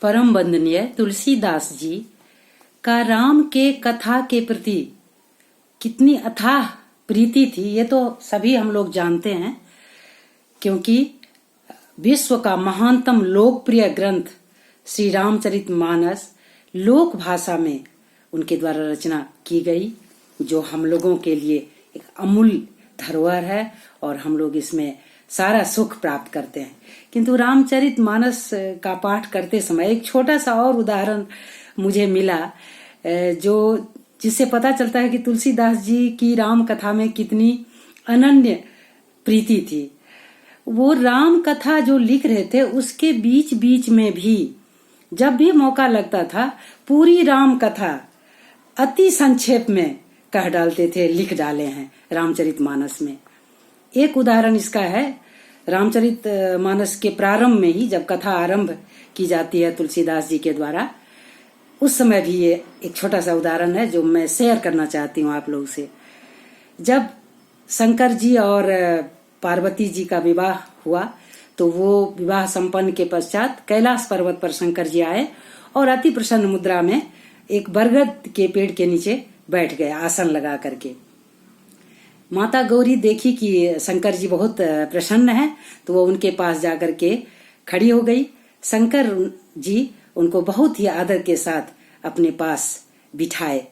परम वंदनीय तुलसीदास जी का राम के कथा के प्रति कितनी अथाह प्रीति थी, ये तो सभी हम लोग जानते हैं, क्योंकि विश्व का महानतम लोकप्रिय ग्रंथ श्री रामचरितमानस लोक भाषा में उनके द्वारा रचना की गई, जो हम लोगों के लिए एक अमूल्य धरोहर है और हम लोग इसमें सारा सुख प्राप्त करते हैं। किंतु रामचरितमानस का पाठ करते समय एक छोटा सा और उदाहरण मुझे मिला, जो जिससे पता चलता है कि तुलसीदास जी की राम कथा में कितनी अनन्य प्रीति थी। वो राम कथा जो लिख रहे थे उसके बीच बीच में भी जब भी मौका लगता था पूरी राम कथा अति संक्षेप में कह डालते थे, लिख डाले हैं रामचरितमानस में। एक उदाहरण इसका है, रामचरितमानस के प्रारंभ में ही जब कथा आरंभ की जाती है तुलसीदास जी के द्वारा, उस समय भी ये एक छोटा सा उदाहरण है जो मैं शेयर करना चाहती हूँ आप लोगों से। जब शंकर जी और पार्वती जी का विवाह हुआ तो वो विवाह संपन्न के पश्चात कैलाश पर्वत पर शंकर जी आए और अति प्रसन्न मुद्रा में एक बरगद के पेड़ के नीचे बैठ गए आसन लगा करके। माता गौरी देखी कि शंकर जी बहुत प्रसन्न हैं, तो वो उनके पास जाकर के खड़ी हो गई। शंकर जी उनको बहुत ही आदर के साथ अपने पास बिठाए।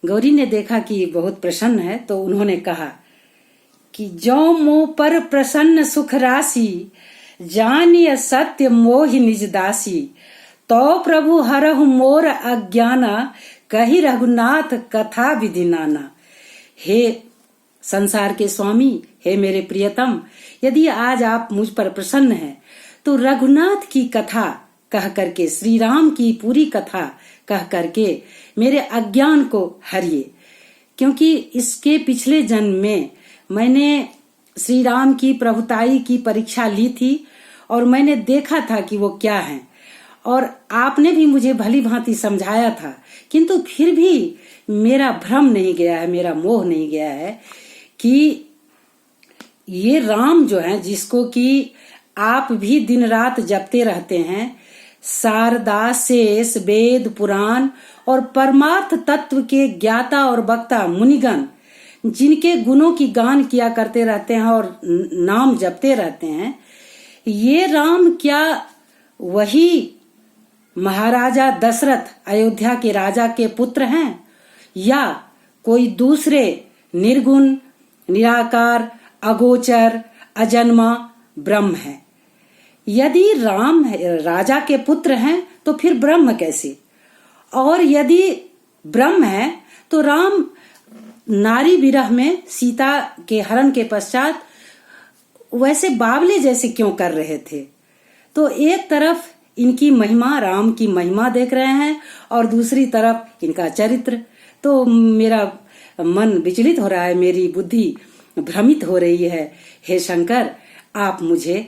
गौरी ने देखा कि बहुत प्रसन्न है, तो उन्होंने कहा कि जो मोह पर प्रसन्न सुख राशि, जानिय सत्य मोह निज दासी, तो प्रभु हरहु मोर अज्ञाना, कही रघुनाथ कथा विधि नाना। हे संसार के स्वामी, हे मेरे प्रियतम, यदि आज आप मुझ पर प्रसन्न हैं तो रघुनाथ की कथा कह करके, श्री राम की पूरी कथा कह करके मेरे अज्ञान को हरिए। क्योंकि इसके पिछले जन्म में मैंने श्री राम की प्रभुताई की परीक्षा ली थी और मैंने देखा था कि वो क्या है, और आपने भी मुझे भली भांति समझाया था, किंतु फिर भी मेरा भ्रम नहीं गया है, मेरा मोह नहीं गया है कि ये राम जो है, जिसको कि आप भी दिन रात जपते रहते हैं, शारदा शेष वेद पुराण और परमार्थ तत्व के ज्ञाता और वक्ता मुनिगण जिनके गुणों की गान किया करते रहते हैं और नाम जपते रहते हैं, ये राम क्या वही महाराजा दशरथ अयोध्या के राजा के पुत्र हैं, या कोई दूसरे निर्गुण निराकार अगोचर अजन्मा ब्रह्म है? यदि राम राजा के पुत्र हैं तो फिर ब्रह्म कैसे? और यदि ब्रह्म है तो राम नारी विरह में सीता के हरण के पश्चात वैसे बावले जैसे क्यों कर रहे थे? तो एक तरफ इनकी महिमा, राम की महिमा देख रहे हैं, और दूसरी तरफ इनका चरित्र। तो मेरा मन विचलित हो रहा है, मेरी बुद्धि भ्रमित हो रही है। हे शंकर, आप मुझे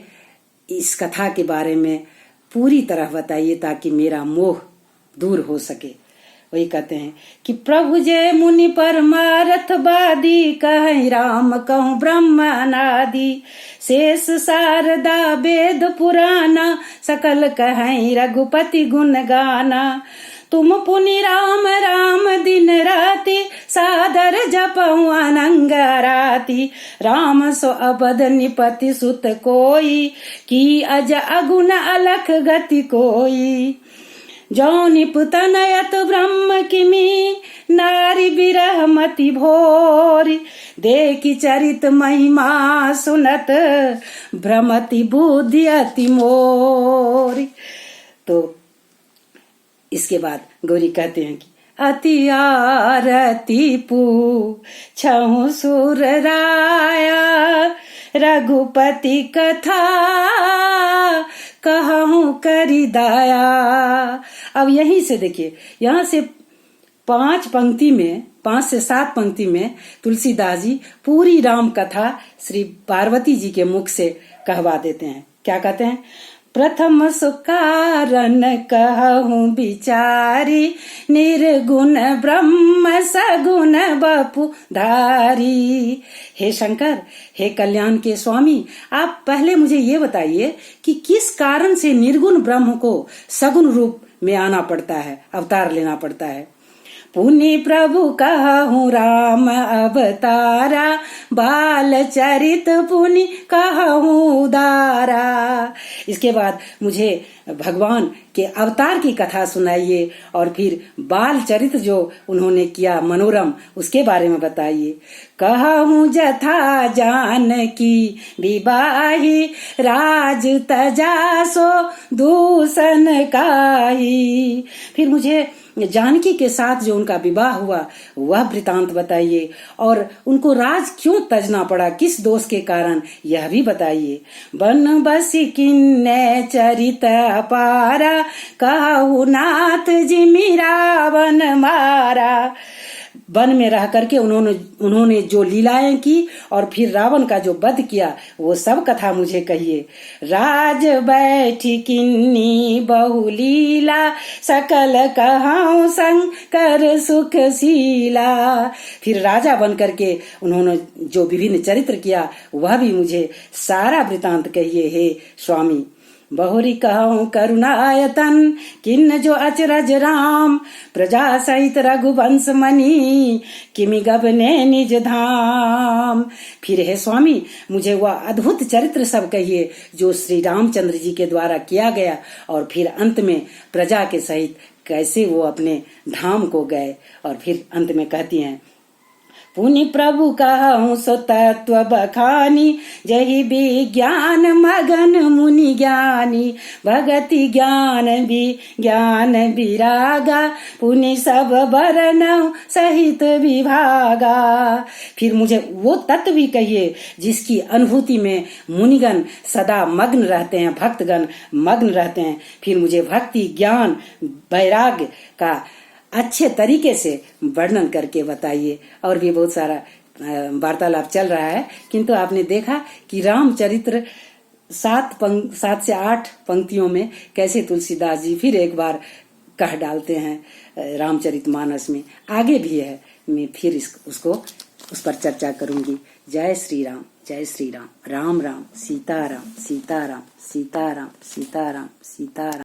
इस कथा के बारे में पूरी तरह बताइए ताकि मेरा मोह दूर हो सके। वही कहते हैं कि प्रभु जय मुनि परमारथ बादी, कह राम कहूँ ब्रह्म अनादि, शेष शारदा वेद पुराना, सकल कहीं रघुपति गुण गाना। तुम पुनि राम राम दिन राति, सादर जपऊ अनंग राति, राम सो अबद निपति सुत कोई, की अज अगुण अलख गति कोई। जो निपुतनयत ब्रह्म किमी, नारी विरह मति भोरी, देखी चरित महिमा सुनत, भ्रमति बुद्धि अति मोरी। तो इसके बाद गौरी कहते हैं कि अति आरती पूछहु सुर राया, रघुपति कथा कहूँ करी दाया। अब यहीं से देखिए, यहाँ से 5 से 7 पंक्ति में तुलसीदास जी पूरी राम कथा श्री पार्वती जी के मुख से कहवा देते हैं। क्या कहते हैं? प्रथम सुकारण कहूँ विचारी, निर्गुण ब्रह्म सगुण बपु धारी। हे शंकर, हे कल्याण के स्वामी, आप पहले मुझे ये बताइए कि किस कारण से निर्गुण ब्रह्म को सगुण रूप में आना पड़ता है, अवतार लेना पड़ता है। पुनि प्रभु कहूँ राम अवतारा, बाल चरित पुनि कहूँ उदारा। इसके बाद मुझे भगवान के अवतार की कथा सुनाइए और फिर बाल चरित जो उन्होंने किया मनोरम, उसके बारे में बताइए। कहूँ जथा जानकी विवाही, राज तजा सो दूषण काई। फिर मुझे जानकी के साथ जो उनका विवाह हुआ वह वृतांत बताइए और उनको राज क्यों तजना पड़ा, किस दोष के कारण, यह भी बताइए। बन बसी किन्ने चरित अपारा, कहु नाथ जी रावण मारा। वन में रह करके उन्होंने जो लीलाएं की और फिर रावण का जो वध किया, वो सब कथा मुझे कहिए। राज बैठी किन्नी बहुलीला, सकल कहूँ शंकर सुखशीला। फिर राजा बन करके उन्होंने जो विभिन्न चरित्र किया वह भी मुझे सारा वृतांत कहिए हे स्वामी। बहुरी कहूँ करुणायतन, किन्न जो अचरज राम, प्रजा सहित रघुवंश मणि, किमि गबने निज धाम। फिर हे स्वामी, मुझे वह अद्भुत चरित्र सब कहिए जो श्री रामचंद्र जी के द्वारा किया गया और फिर अंत में प्रजा के सहित कैसे वो अपने धाम को गए। और फिर अंत में कहती हैं, पुनि प्रभु कहूँ सो तत्व बखानी, जहि विज्ञान मगन मुनि ज्ञानी, भगति ज्ञान विज्ञान विरागा, पुनि सब वर्णव सहित विभागा। फिर मुझे वो तत्व भी कहिए जिसकी अनुभूति में मुनिगण सदा मग्न रहते हैं, भक्तगण मग्न रहते हैं। फिर मुझे भक्ति ज्ञान वैराग्य का अच्छे तरीके से वर्णन करके बताइए। और भी बहुत सारा वार्तालाप चल रहा है, किंतु आपने देखा कि रामचरित्र 7 से 8 पंक्तियों में कैसे तुलसीदास जी फिर एक बार कह डालते हैं रामचरितमानस में। आगे भी है, मैं फिर उसको उस पर चर्चा करूंगी। जय श्री राम, जय श्री राम। राम राम, सीताराम, सीताराम, सीताराम, सीताराम, सीताराम।